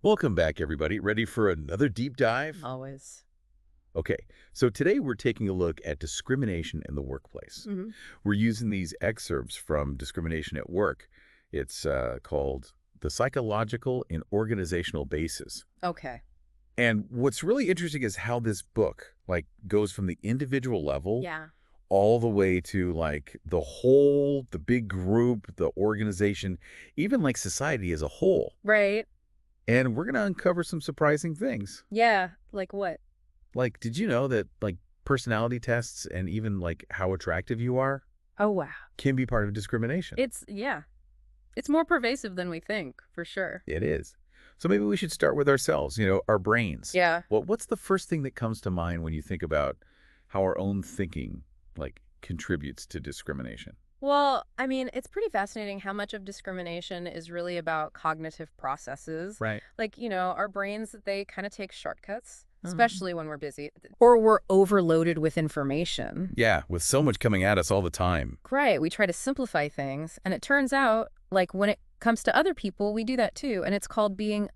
Welcome back, everybody. Ready for another deep dive? Always. Okay, so today we're taking a look at discrimination in the workplace. Hmm. We're using these excerpts from Discrimination at Work. It's called The Psychological and Organizational Basis. Okay. And what's really interesting is how this book, goes from the individual level Yeah. all the way to, the whole, the big group, the organization, even, society as a whole. Right. And we're going to uncover some surprising things. Yeah. Like what? Did you know that, personality tests and even, how attractive you are Oh, wow. can be part of discrimination? Yeah. It's more pervasive than we think, for sure. It is. So maybe we should start with ourselves, our brains. Yeah. Well, what's the first thing that comes to mind when you think about how our own thinking, contributes to discrimination? Well, I mean, it's pretty fascinating how much of discrimination is really about cognitive processes. Right. Our brains, they kind of take shortcuts, Mhm. especially when we're busy or we're overloaded with information. Yeah, with so much coming at us all the time. Right. We try to simplify things. And it turns out, when it comes to other people, we do that too. And it's called being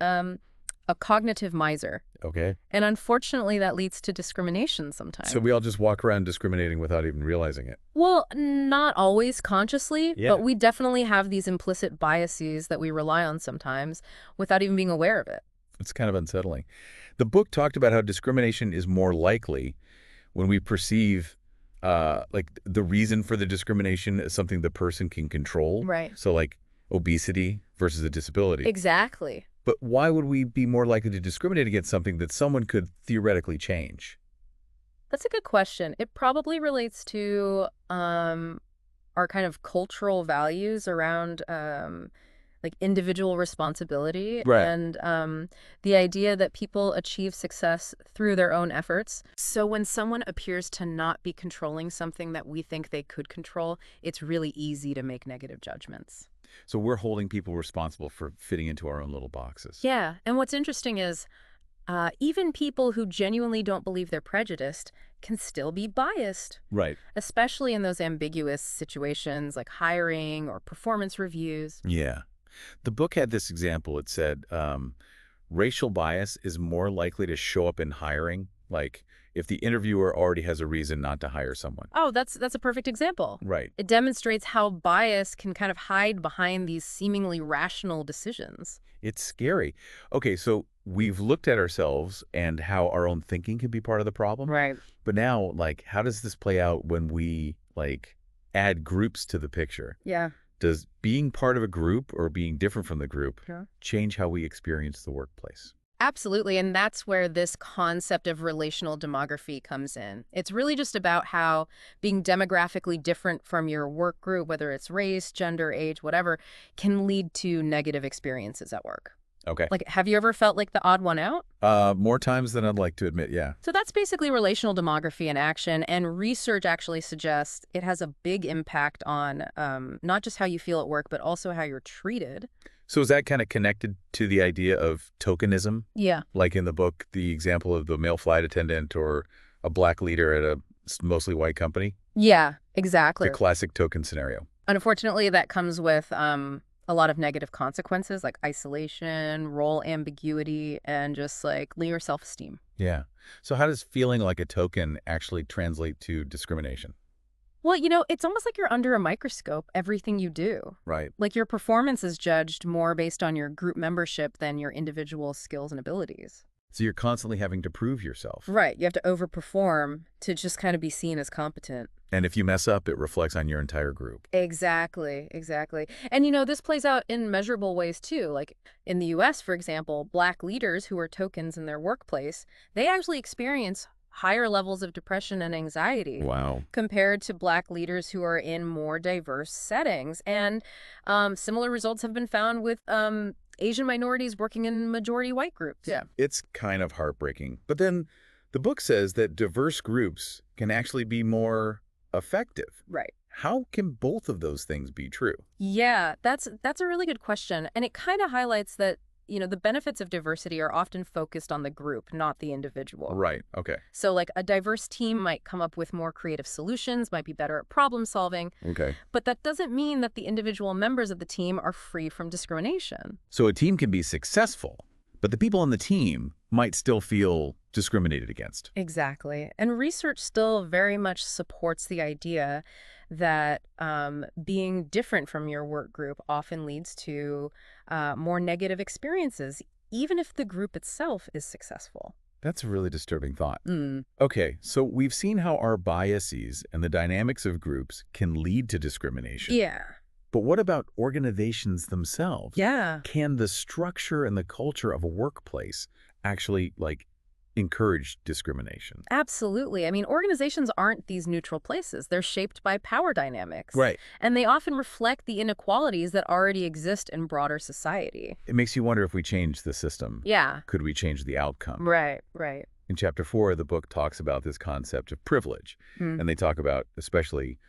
a cognitive miser. Okay. And unfortunately, that leads to discrimination So sometimes. we all just walk around discriminating without even realizing it. Well, not always consciously, Yeah. but we definitely have these implicit biases that we rely on sometimes without even being aware of it. It's kind of unsettling. The book talked about how discrimination is more likely when we perceive the reason for the discrimination as something the person can control. Right. So obesity versus a disability. Exactly. But why would we be more likely to discriminate against something that someone could theoretically change? That's a good question. It probably relates to our kind of cultural values around individual responsibility Right. and the idea that people achieve success through their own efforts. So when someone appears to not be controlling something that we think they could control, it's really easy to make negative judgments. So we're holding people responsible for fitting into our own little boxes. Yeah, and what's interesting is even people who genuinely don't believe they're prejudiced can still be biased, Right. especially in those ambiguous situations like hiring or performance reviews. Yeah. The book had this example. It said racial bias is more likely to show up in hiring, if the interviewer already has a reason not to hire someone. Oh, that's a perfect example. Right. It demonstrates how bias can kind of hide behind these seemingly rational decisions. It's scary. Okay, so we've looked at ourselves and how our own thinking can be part of the problem. Right. But now, how does this play out when we, add groups to the picture? Yeah. Does being part of a group or being different from the group Sure. change how we experience the workplace? Absolutely. And that's where this concept of relational demography comes in. It's really just about how being demographically different from your work group, whether it's race, gender, age, whatever, can lead to negative experiences at work. Okay. Have you ever felt like the odd one out? More times than I'd like to admit, yeah. So that's basically relational demography in action, and research actually suggests it has a big impact on not just how you feel at work, but also how you're treated. So is that kind of connected to the idea of tokenism? Yeah. Like in the book, the example of the male flight attendant or a black leader at a mostly white company? Yeah, exactly. The classic token scenario. Unfortunately, that comes with a lot of negative consequences like isolation, role ambiguity, and just lower self-esteem. Yeah. So how does feeling like a token actually translate to discrimination? Well, it's almost like you're under a microscope, everything you do. Right. Like your performance is judged more based on your group membership than your individual skills and abilities. So you're constantly having to prove yourself. Right. You have to overperform to just kind of be seen as competent. And if you mess up, it reflects on your entire group. Exactly, exactly. And this plays out in measurable ways too. Like in the US, for example, Black leaders who are tokens in their workplace, they actually experience higher levels of depression and anxiety Wow. compared to Black leaders who are in more diverse settings. And similar results have been found with Asian minorities working in majority white groups. Yeah. It's kind of heartbreaking. But then the book says that diverse groups can actually be more effective. Right. How can both of those things be true? Yeah, that's a really good question. And it kind of highlights that, the benefits of diversity are often focused on the group, not the individual. Right. Okay. So a diverse team might come up with more creative solutions, might be better at problem solving, Okay. but that doesn't mean that the individual members of the team are free from discrimination. So a team can be successful, But the people on the team might still feel discriminated against. Exactly. And research still very much supports the idea that being different from your work group often leads to more negative experiences, even if the group itself is successful. That's a really disturbing thought. Mm. Okay, so we've seen how our biases and the dynamics of groups can lead to discrimination. Yeah. But what about organizations themselves? Yeah. Can the structure and the culture of a workplace actually, encourage discrimination? Absolutely. I mean, organizations aren't these neutral places. They're shaped by power dynamics. Right. And they often reflect the inequalities that already exist in broader society. It makes you wonder if we change the system, Yeah. could we change the outcome? Right, right. In chapter 4, the book talks about this concept of privilege. Mm. And they talk about especially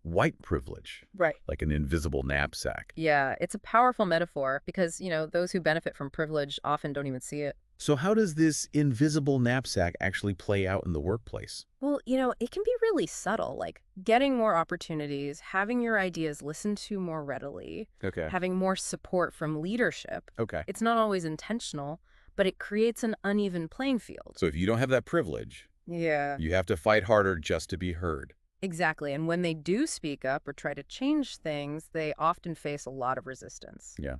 white privilege, Right. like an invisible knapsack. Yeah, it's a powerful metaphor because, those who benefit from privilege often don't even see it. So how does this invisible knapsack actually play out in the workplace? Well, it can be really subtle, like getting more opportunities, having your ideas listened to more readily, Okay. having more support from leadership. Okay. It's not always intentional, but it creates an uneven playing field. So if you don't have that privilege, Yeah. you have to fight harder just to be heard. Exactly. And when they do speak up or try to change things, they often face a lot of resistance. Yeah.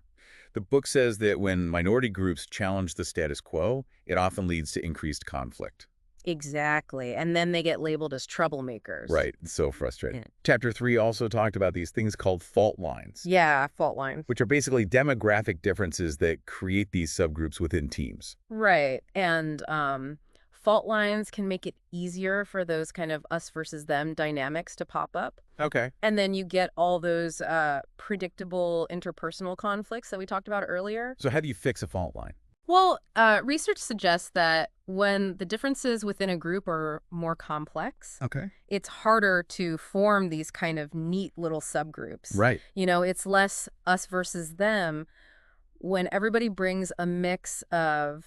The book says that when minority groups challenge the status quo, it often leads to increased conflict. Exactly. And then they get labeled as troublemakers. Right. It's so frustrating. Yeah. Chapter 3 also talked about these things called fault lines, Yeah, fault lines. which are basically demographic differences that create these subgroups within teams. Right. And fault lines can make it easier for those kind of us versus them dynamics to pop up. Okay. And then you get all those predictable interpersonal conflicts that we talked about earlier. So how do you fix a fault line? Well, research suggests that when the differences within a group are more complex, Okay. it's harder to form these kind of neat little subgroups. Right. It's less us versus them when everybody brings a mix of,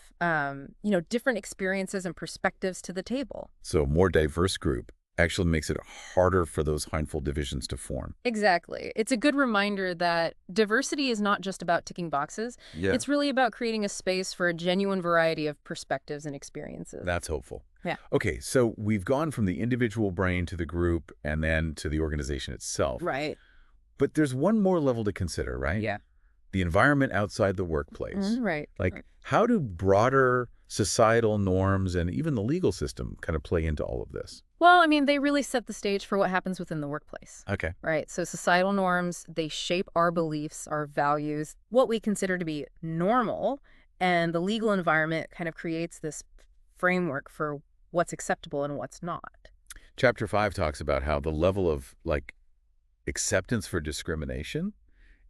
different experiences and perspectives to the table. So a more diverse group actually makes it harder for those harmful divisions to form. Exactly. It's a good reminder that diversity is not just about ticking boxes. Yeah. It's really about creating a space for a genuine variety of perspectives and experiences. That's hopeful. Yeah. Okay, so we've gone from the individual brain to the group and then to the organization itself. Right. But there's one more level to consider, right? Yeah. The environment outside the workplace. Right. Like, how do broader societal norms and even the legal system kind of play into all of this? Well, I mean, they really set the stage for what happens within the workplace. Okay. Right. So societal norms, they shape our beliefs, our values, what we consider to be normal. And the legal environment kind of creates this framework for what's acceptable and what's not. Chapter 5 talks about how the level of, acceptance for discrimination,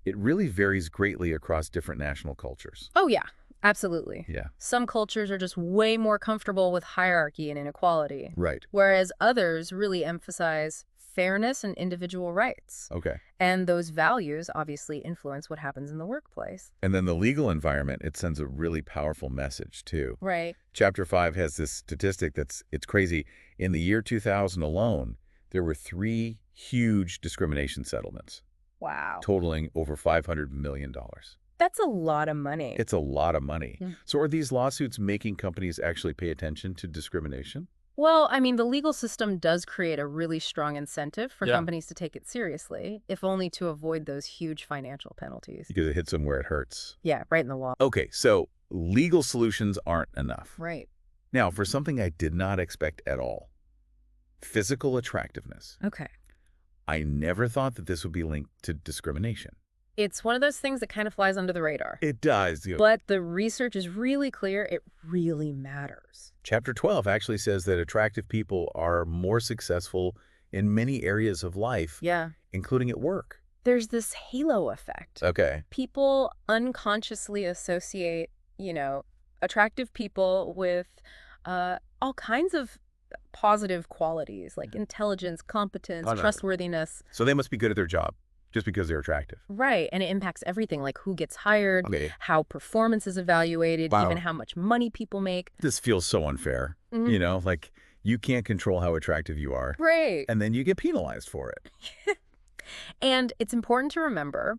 it really varies greatly across different national cultures. Oh, yeah, absolutely. Yeah. Some cultures are just way more comfortable with hierarchy and inequality, Right. whereas others really emphasize fairness and individual rights. Okay. And those values obviously influence what happens in the workplace. And then the legal environment, it sends a really powerful message, too. Right. Chapter 5 has this statistic it's crazy. In the year 2000 alone, there were 3 huge discrimination settlements, Wow. totaling over $500 million. That's a lot of money. It's a lot of money. Yeah. So are these lawsuits making companies actually pay attention to discrimination? Well, I mean, the legal system does create a really strong incentive for Yeah. companies to take it seriously, if only to avoid those huge financial penalties. Because it hits them where it hurts. Yeah, right in the wall. Okay, so legal solutions aren't enough. Right. Now, for something I did not expect at all, physical attractiveness. Okay. I never thought that this would be linked to discrimination. It's one of those things that kind of flies under the radar. It does. But the research is really clear. It really matters. Chapter 12 actually says that attractive people are more successful in many areas of life, Yeah. including at work. There's this halo effect. Okay. People unconsciously associate, attractive people with all kinds of positive qualities like intelligence, competence, Oh, no. trustworthiness. So they must be good at their job just because they're attractive. Right. And it impacts everything, like who gets hired, Okay. how performance is evaluated, Wow. even how much money people make. This feels so unfair. Mhm. You can't control how attractive you are. Right. And then you get penalized for it. And it's important to remember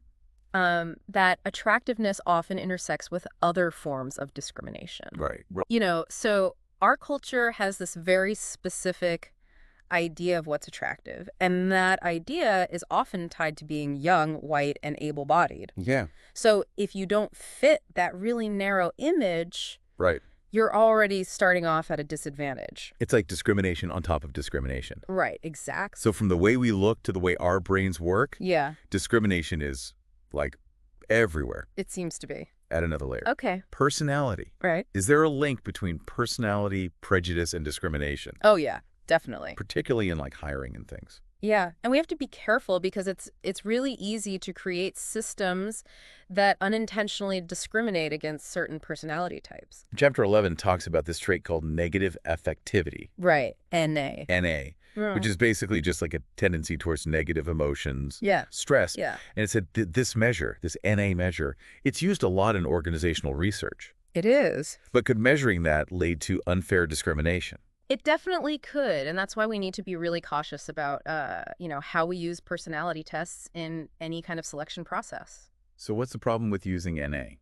that attractiveness often intersects with other forms of discrimination. Right. So our culture has this very specific idea of what's attractive, and that idea is often tied to being young, white, and able-bodied. Yeah. So if you don't fit that really narrow image, Right. you're already starting off at a disadvantage. It's like discrimination on top of discrimination. Right, exactly. So from the way we look to the way our brains work, Yeah, discrimination is like everywhere. it seems to be. Add another layer. Okay, Personality. right. Is there a link between personality, prejudice, and discrimination, Oh, yeah, definitely. particularly in like hiring and things? Yeah, and we have to be careful because it's really easy to create systems that unintentionally discriminate against certain personality types. Chapter 11 talks about this trait called negative affectivity, Right, NA. NA, which is basically just like a tendency towards negative emotions, Yeah, stress. yeah. And it said this measure, this NA measure, it's used a lot in organizational research. It is. But could measuring that lead to unfair discrimination? It definitely could, and that's why we need to be really cautious about, how we use personality tests in any kind of selection process. So what's the problem with using NA?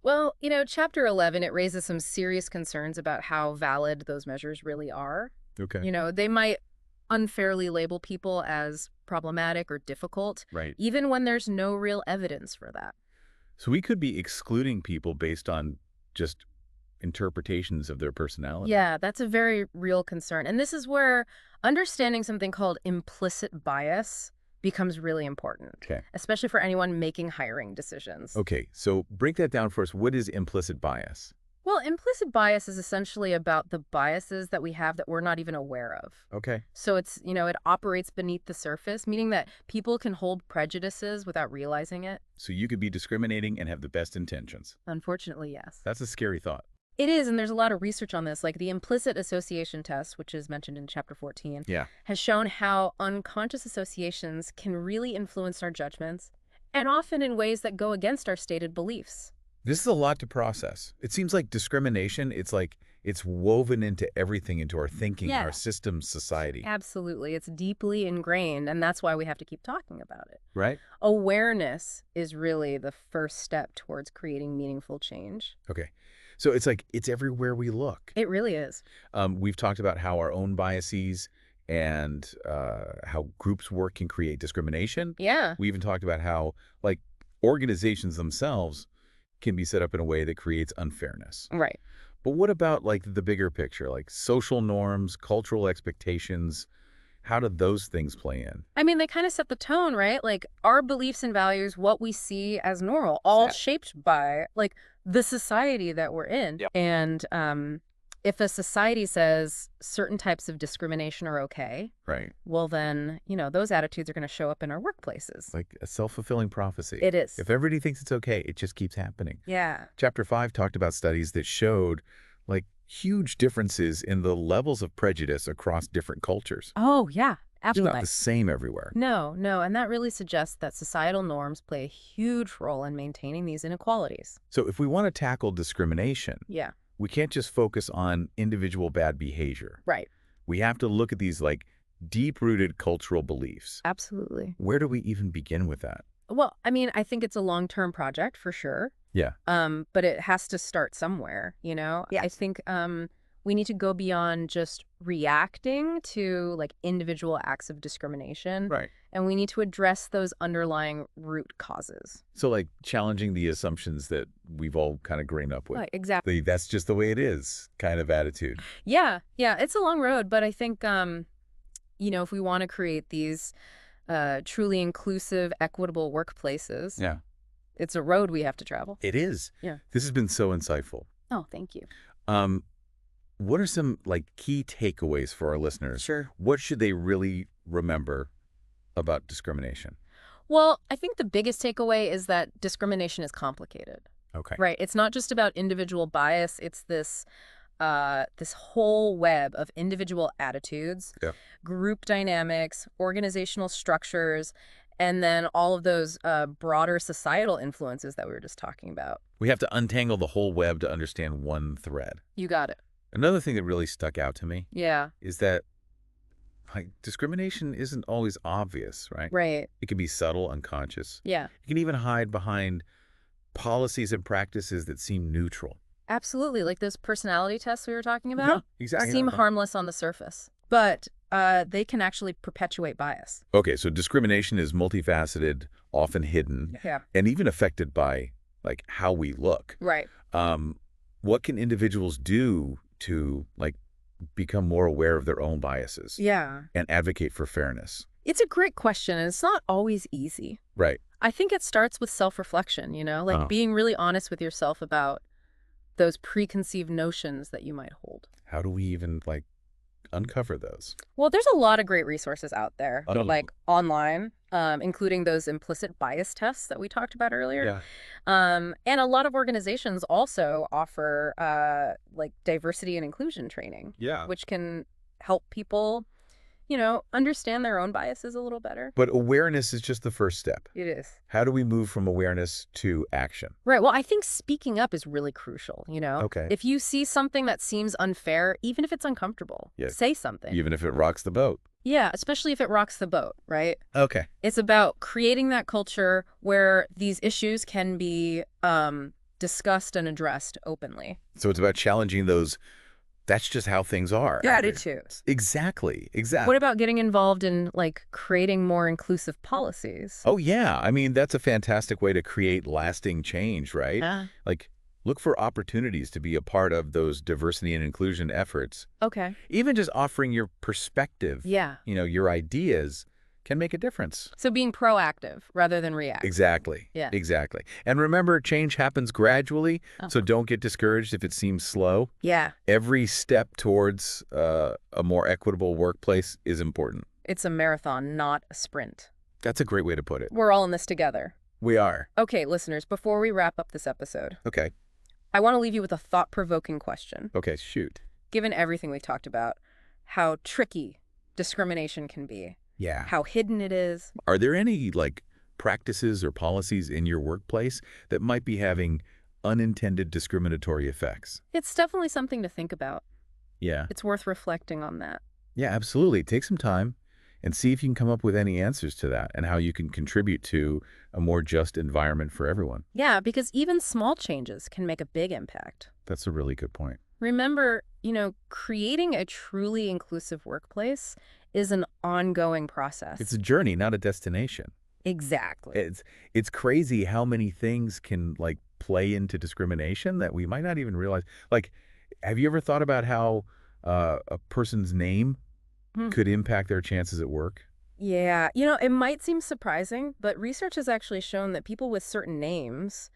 Well, Chapter 11, it raises some serious concerns about how valid those measures really are. Okay. They might unfairly label people as problematic or difficult, Right. even when there's no real evidence for that. So we could be excluding people based on just interpretations of their personality. Yeah, that's a very real concern. And this is where understanding something called implicit bias becomes really important, Okay. especially for anyone making hiring decisions. Okay, so break that down for us. What is implicit bias? Well, implicit bias is essentially about the biases that we have that we're not even aware of. Okay. So it operates beneath the surface, meaning that people can hold prejudices without realizing it. So you could be discriminating and have the best intentions. Unfortunately, yes. That's a scary thought. It is, and there's a lot of research on this, like the implicit association test, which is mentioned in Chapter 14, Yeah. has shown how unconscious associations can really influence our judgments, and often in ways that go against our stated beliefs. This is a lot to process. It seems like discrimination, it's woven into everything, into our thinking, Yeah. our systems, society. Absolutely. It's deeply ingrained, and that's why we have to keep talking about it. Right? Awareness is really the first step towards creating meaningful change. Okay. So it's everywhere we look. It really is. We've talked about how our own biases and how groups work can create discrimination. Yeah. We even talked about how organizations themselves can be set up in a way that creates unfairness. Right. But what about the bigger picture, like social norms, cultural expectations? How do those things play in? I mean, they kind of set the tone, right? Like our beliefs and values, what we see as normal, all shaped by the society that we're in. Yep. And if a society says certain types of discrimination are okay, Right. well then, those attitudes are going to show up in our workplaces. Like a self-fulfilling prophecy. It is. If everybody thinks it's okay, it just keeps happening. Yeah. Chapter 5 talked about studies that showed huge differences in the levels of prejudice across different cultures. Oh, yeah. It's Absolutely. not the same everywhere. No. And that really suggests that societal norms play a huge role in maintaining these inequalities. So if we want to tackle discrimination, Yeah. we can't just focus on individual bad behavior. Right. We have to look at these deep-rooted cultural beliefs. Absolutely. Where do we even begin with that? Well, I mean, I think it's a long-term project for sure. Yeah. But it has to start somewhere, Yeah. I think we need to go beyond just reacting to individual acts of discrimination. Right. And we need to address those underlying root causes. So challenging the assumptions that we've all kind of grown up with. Right, exactly. That's just the way it is kind of attitude. Yeah. It's a long road, but I think, if we want to create these truly inclusive, equitable workplaces, Yeah. it's a road we have to travel. It is. Yeah. This has been so insightful. Oh, thank you. What are some key takeaways for our listeners? Sure. What should they really remember about discrimination? Well, I think the biggest takeaway is that discrimination is complicated. Okay. Right. It's not just about individual bias. It's this whole web of individual attitudes, Yeah. group dynamics, organizational structures, and then all of those broader societal influences that we were just talking about. We have to untangle the whole web to understand one thread. You got it. Another thing that really stuck out to me Yeah. is that Like, discrimination isn't always obvious, right? Right. It can be subtle, unconscious. Yeah. It can even hide behind policies and practices that seem neutral. Absolutely. Like those personality tests we were talking Yeah, about exactly. seem harmless on the surface, but they can actually perpetuate bias. Okay, so discrimination is multifaceted, often hidden, Yeah. and even affected by, like, how we look. Right. Um, what can individuals do to, like, become more aware of their own biases Yeah. and advocate for fairness? It's a great question, and it's not always easy. Right. I think it starts with self-reflection, like Oh. being really honest with yourself about those preconceived notions that you might hold. How do we even, like, uncover those? Well, there's a lot of great resources out there, Oh. like online, including those implicit bias tests that we talked about earlier. Yeah. And a lot of organizations also offer like diversity and inclusion training, Yeah. which can help people, understand their own biases a little better. But awareness is just the first step. It is. How do we move from awareness to action? Right. Well, I think speaking up is really crucial, Okay. If you see something that seems unfair, even if it's uncomfortable, Yeah. say something. Even if it rocks the boat. Yeah, especially if it rocks the boat, right? Okay. It's about creating that culture where these issues can be discussed and addressed openly. So it's about challenging those, that's just how things are. Attitudes. Exactly. Exactly. What about getting involved in, creating more inclusive policies? Oh, yeah. I mean, that's a fantastic way to create lasting change, right? Yeah. Like, look for opportunities to be a part of those diversity and inclusion efforts. Okay. Even just offering your perspective, Yeah. your ideas can make a difference. So being proactive rather than reactive. Exactly. Yeah. Exactly. And remember, change happens gradually, Oh. so don't get discouraged if it seems slow. Yeah. Every step towards a more equitable workplace is important. It's a marathon, not a sprint. That's a great way to put it. We're all in this together. We are. Okay, listeners, before we wrap up this episode, Okay. I want to leave you with a thought-provoking question. Okay, shoot. Given everything we talked about, how tricky discrimination can be, Yeah. how hidden it is. Are there any, like, practices or policies in your workplace that might be having unintended discriminatory effects? It's definitely something to think about. Yeah. It's worth reflecting on that. Yeah, absolutely. Take some time and see if you can come up with any answers to that and how you can contribute to a more just environment for everyone. Yeah, because even small changes can make a big impact. That's a really good point. Remember, creating a truly inclusive workplace is an ongoing process. It's a journey, not a destination. Exactly. It's crazy how many things can, like, play into discrimination that we might not even realize. Like, have you ever thought about how a person's name could impact their chances at work? Yeah, it might seem surprising, but research has actually shown that people with certain names,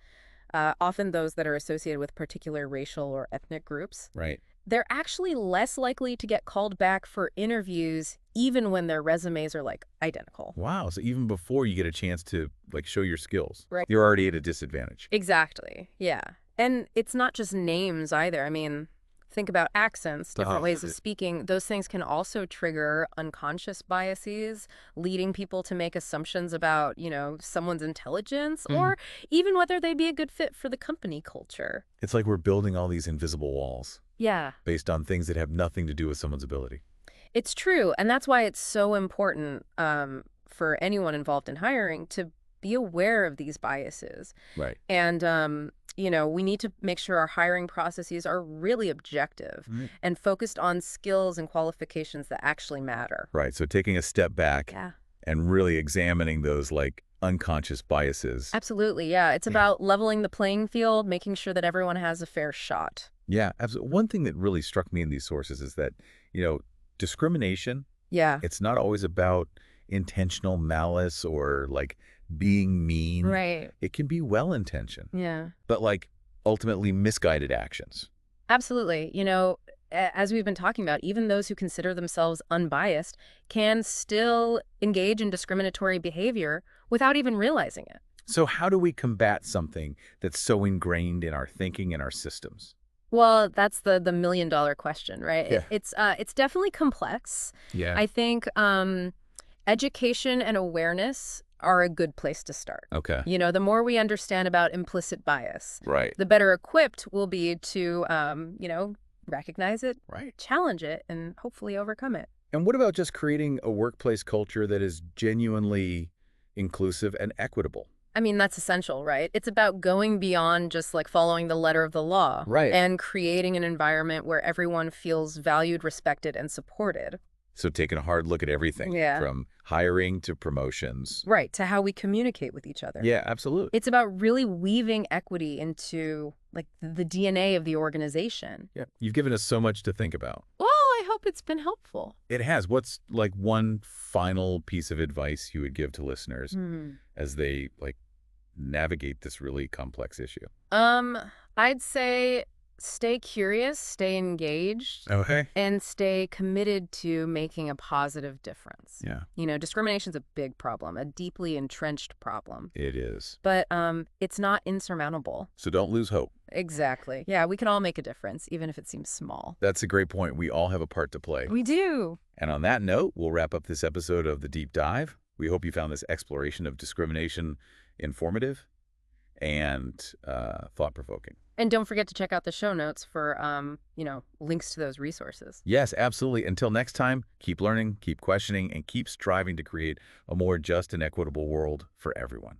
often those that are associated with particular racial or ethnic groups, Right. they're actually less likely to get called back for interviews even when their resumes are, identical. Wow. So even before you get a chance to, like, show your skills, Right. you're already at a disadvantage. Exactly, yeah. And it's not just names either. I mean, think about accents, different ways of speaking. Those things can also trigger unconscious biases, leading people to make assumptions about, someone's intelligence or even whether they'd be a good fit for the company culture. It's like we're building all these invisible walls Yeah. based on things that have nothing to do with someone's ability. It's true. And that's why it's so important for anyone involved in hiring to be aware of these biases. Right. And, we need to make sure our hiring processes are really objective and focused on skills and qualifications that actually matter. Right. So taking a step back Yeah. and really examining those, like, unconscious biases. Absolutely. Yeah. It's about leveling the playing field, making sure that everyone has a fair shot. Yeah, absolutely. One thing that really struck me in these sources is that, discrimination, Yeah. it's not always about intentional malice or, like, being mean. Right. It can be well-intentioned, Yeah. but, like, ultimately misguided actions. Absolutely. As we've been talking about, even those who consider themselves unbiased can still engage in discriminatory behavior without even realizing it. So how do we combat something that's so ingrained in our thinking and our systems? Well, that's the million-dollar question, right? Yeah. It's definitely complex. Yeah. I think education and awareness are a good place to start. Okay. The more we understand about implicit bias, Right. the better equipped we'll be to, recognize it, Right. challenge it, and hopefully overcome it. And what about just creating a workplace culture that is genuinely inclusive and equitable? I mean, that's essential, right? It's about going beyond just like following the letter of the law Right. and creating an environment where everyone feels valued, respected, and supported. So taking a hard look at everything Yeah. from hiring to promotions. Right, to how we communicate with each other. Yeah, absolutely. It's about really weaving equity into like the DNA of the organization. Yeah. You've given us so much to think about. Well, I hope it's been helpful. It has. What's like one final piece of advice you would give to listeners Hmm. as they navigate this really complex issue? Um, I'd say stay curious, stay engaged, Okay. and stay committed to making a positive difference. Yeah, Discrimination's a big problem, a deeply entrenched problem. it is. But it's not insurmountable. So don't lose hope. Exactly. Yeah, we can all make a difference, even if it seems small. That's a great point. We all have a part to play. We do. And on that note, we'll wrap up this episode of The Deep Dive. We hope you found this exploration of discrimination informative and thought-provoking. And don't forget to check out the show notes for, links to those resources. Yes, absolutely. Until next time, keep learning, keep questioning, and keep striving to create a more just and equitable world for everyone.